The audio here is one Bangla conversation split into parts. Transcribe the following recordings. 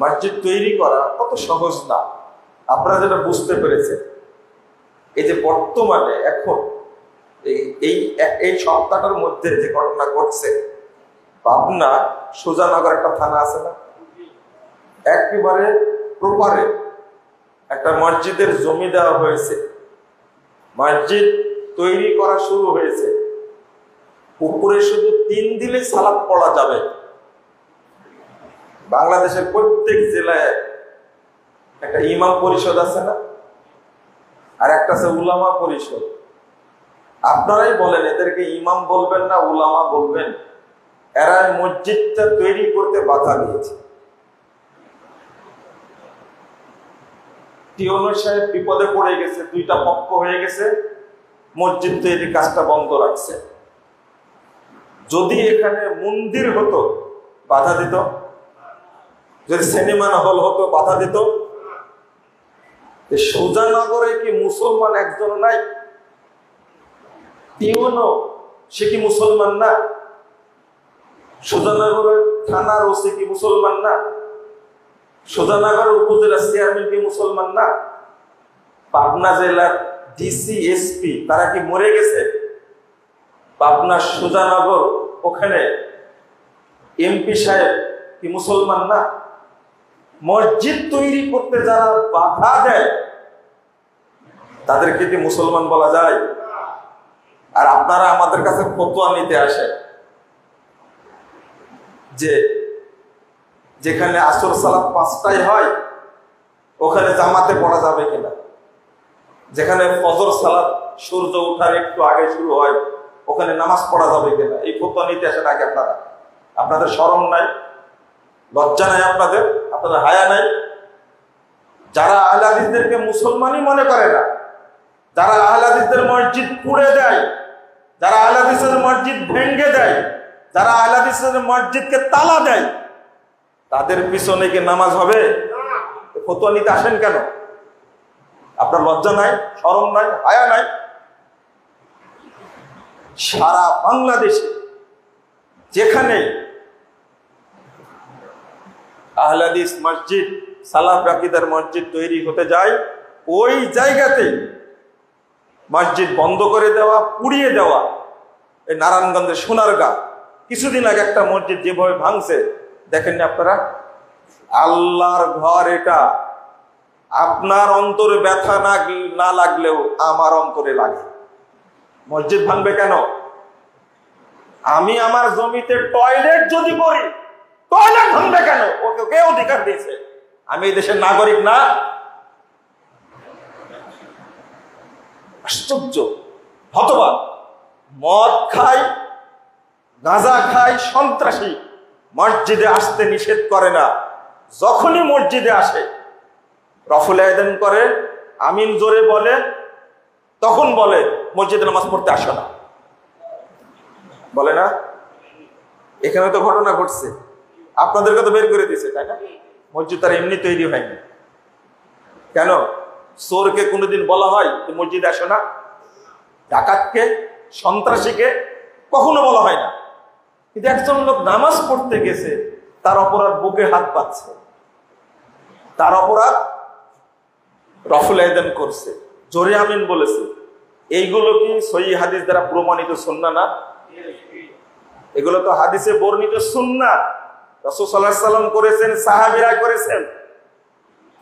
মসজিদ তৈরি করা কত সহজ না। আপনারা যেটা বুঝতে পেরেছেন, এই যে বর্তমানে এখন এই সপ্তাহটার মধ্যে যে ঘটনা ঘটছে, পাবনা সুজানগর একটা থানা আছে না, একেবারে প্রপারে একটা মসজিদের জমি দেওয়া হয়েছে, মসজিদ তৈরি করা শুরু হয়েছে, উপরে শুধু 3 দিলে সালাত পড়া যাবে। বাংলাদেশের প্রত্যেক জেলায় একটা ইমাম পরিষদ আছে না, আর একটা আছে উলামা পরিষদ। আপনারাই বলেন এদেরকে ইমাম বলবেন না উলামা বলবেন? এরা মসজিদটা তৈরি করতে বাধা দিয়েছে। টিওনো সাহেব বিপদে পড়ে গেছে, 2টা পক্ষ হয়ে গেছে, মসজিদ তৈরি কাজটা বন্ধ রাখছে। যদি এখানে মন্দির হতো বাধা দিত, যদি সিনেমা হল হতো বাধা দিত। সুজানগরে কি মুসলমান একজন নাই? টিওনো সে কি মুসলমান না? সুজানগরের থানার ওসি কি মুসলমান না? সুজানগর উপজেলা চেয়ারম্যান কি মুসলমান না? পাবনা জেলার ডিসি এসপি তারা কি মরে গেছে? পাবনা সুজানগর ওখানে এমপি সাহেব কি মুসলমান না? মসজিদ তৈরি করতে যারা বাধা দেয় তাদেরকে কি মুসলমান বলা যায়? আর আপনারা আমাদের কাছে ফতোয়া নিতে আসেন যে যেখানে আসর সালাত 5টায় হয় ওখানে জামাতে পড়া যাবে কিনা, যেখানে ফজর সালাত সূর্য ওঠার একটু আগে শুরু হয় ওখানে নামাজ পড়া যাবে কিনা, এই ফতোয়া নিতে আসেন আগে আপনারা। আপনাদের শরম নাই, লজ্জা নাই, আপনাদের হায়া নাই? যারা আহলে হাদিসদেরকে মুসলমানই মনে করে না, যারা আহলে হাদিসদের মসজিদ পুড়ে দেয়, যারা আহলে হাদিসের মসজিদ ভেঙে দেয়, যারা আহলে হাদিসের মসজিদকে তালা দেয়, তাদের পিছনে কি নামাজ হবে? ফতোয়া নিতে আসেন কেন? আপনার লজ্জা নাই, শরম নাই, হায়া নাই? সারা বাংলাদেশে যেখানে আহলে হাদিস মসজিদ, সালাফ আকীদার মসজিদ তৈরি হতে যায়, ওই জায়গাতে মসজিদ বন্ধ করে দেওয়া, পুড়িয়ে দেওয়া। এই নারায়ণগঞ্জের সোনারগাঁ কিছুদিন আগে একটা মসজিদ যেভাবে ভাঙছে দেখেননি আপনারা? আল্লাহর ঘর এটা। আপনার অন্তরে ব্যথা না লাগলেও আমার অন্তরে লাগে। মসজিদ ভাঙবে কেন? আমি আমার জমিতে টয়লেট যদি করি, টয়লেট ভাঙবে কেন? ওকে কে অধিকার দিয়েছে? আমি এই দেশের নাগরিক না? আশ্চর্য, হতবাক। মদ খাই, গাঁজা খাই, সন্ত্রাসী মসজিদে আসতে নিষেধ করে না। যখনই মসজিদে আসে রফুল আয়দান করে, আমিন জোরে বলে, তখন বলে মসজিদে নামাজ পড়তে আসো না, বলে না? এখানে তো ঘটনা ঘটছে, আপনাদেরকে তো বের করে দিয়েছে, তাই না? মসজিদ তার এমনি তৈরি হয়নি। কেন? চোরকে কোনোদিন বলা হয় যে মসজিদে আসো না? ডাকাতকে, সন্ত্রাসীকে কখনো বলা হয় না। কিন্তু একজন লোক নামাজ পড়তে গেছে, তার অপরাধ বুকে হাত পাচ্ছে, তার অপরাধ রফুল আয়দান করছে, জোরে আমিন বলেছে। এইগুলো কি সহিহ হাদিস দ্বারা প্রমাণিত সুন্নাহ না? এগুলো তো হাদিসে বর্ণিত সুন্নাহ, রাসূল সাল্লাল্লাহু আলাইহি ওয়াসাল্লাম করেছেন, সাহাবীরা করেছেন।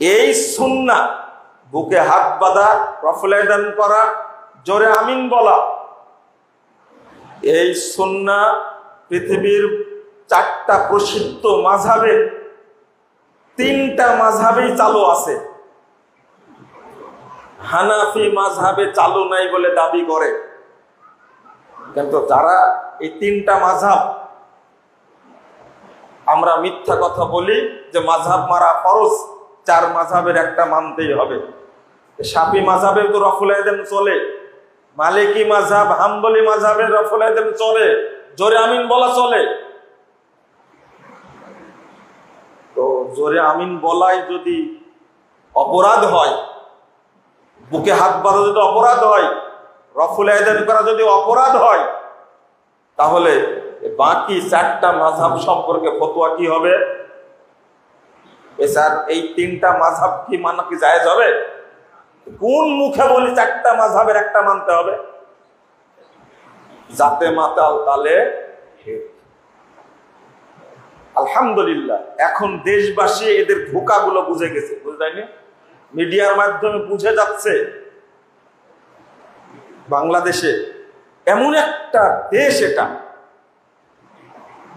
এই সুন্নাহ, বুকে হাত বাঁধা, রফুল আয়দান করা, জোরে আমিন বলা, এই সুন্নাহ পৃথিবীর 4টা প্রসিদ্ধ মাযহাবে 3টা মাযহাবেই চালু আছে। হানাফি মাযহাবে চালু নাই বলে দাবি করে, কিন্তু যারা এই 3টা মাযহাব, আমরা মিথ্যা কথা বলি যে মাযহাব মারা ফরজ, 4 মাযহাবের একটা মানতেই হবে। শাফি মাযহাবে তো রফুল আয়দান চলে, মালিকি মাযহাব, হাম্বলি মাযহাবে রফুল আয়দান চলে, জোরে আমিন বলা চলে। তো জোরে আমিন বলাই যদি অপরাধ হয়, বুকে হাত বাঁধা যদি অপরাধ হয়, রফুল আয়দান করা যদি অপরাধ হয়, তাহলে বাকি 4টা মাযহাব সম্পর্কে ফতোয়া কি হবে? স্যার এই তিনটা মাযহাব কি মানা কি জায়েজ হবে? কোন মুখে বলি চারটা মাযহাবের একটা মানতে হবে? জাতে মাতাল তালে আলহামদুলিল্লাহ এখন দেশবাসী এদের ধোঁকাগুলো বুঝে গেছে, বুঝলেনি? মিডিয়ার মাধ্যমে বুঝে যাচ্ছে বাংলাদেশে এমন একটা দেশ, এটা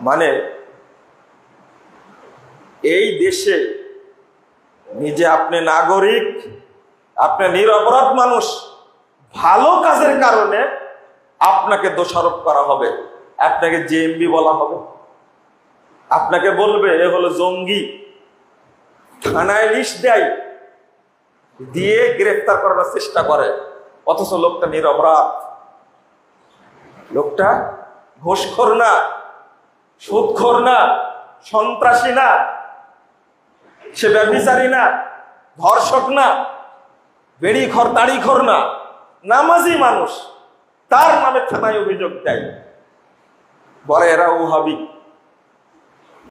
মানে এই দেশে নিজে আপনি নাগরিক, আপনি নিরপরাধ মানুষ, ভালো কাজের কারণে আপনাকে দোষারোপ করা হবে, আপনাকে জেএমবি বলা হবে, আপনাকে বলবে এ হলো জঙ্গি, থানায় লিস্ট দেয়, দিয়ে গ্রেফতার করার চেষ্টা করে, অথচ লোকটা নিরপরাধ, লোকটা ঘুষখোর না, সুদখোর না, সন্ত্রাসী না, সে ব্যভিচারী না, ধর্ষক না, বেড়িখোর তাড়িখোর না, নামাজি মানুষ, তার নামে থানায় অভিযোগ দেয়, বলে এরা ওহাবি।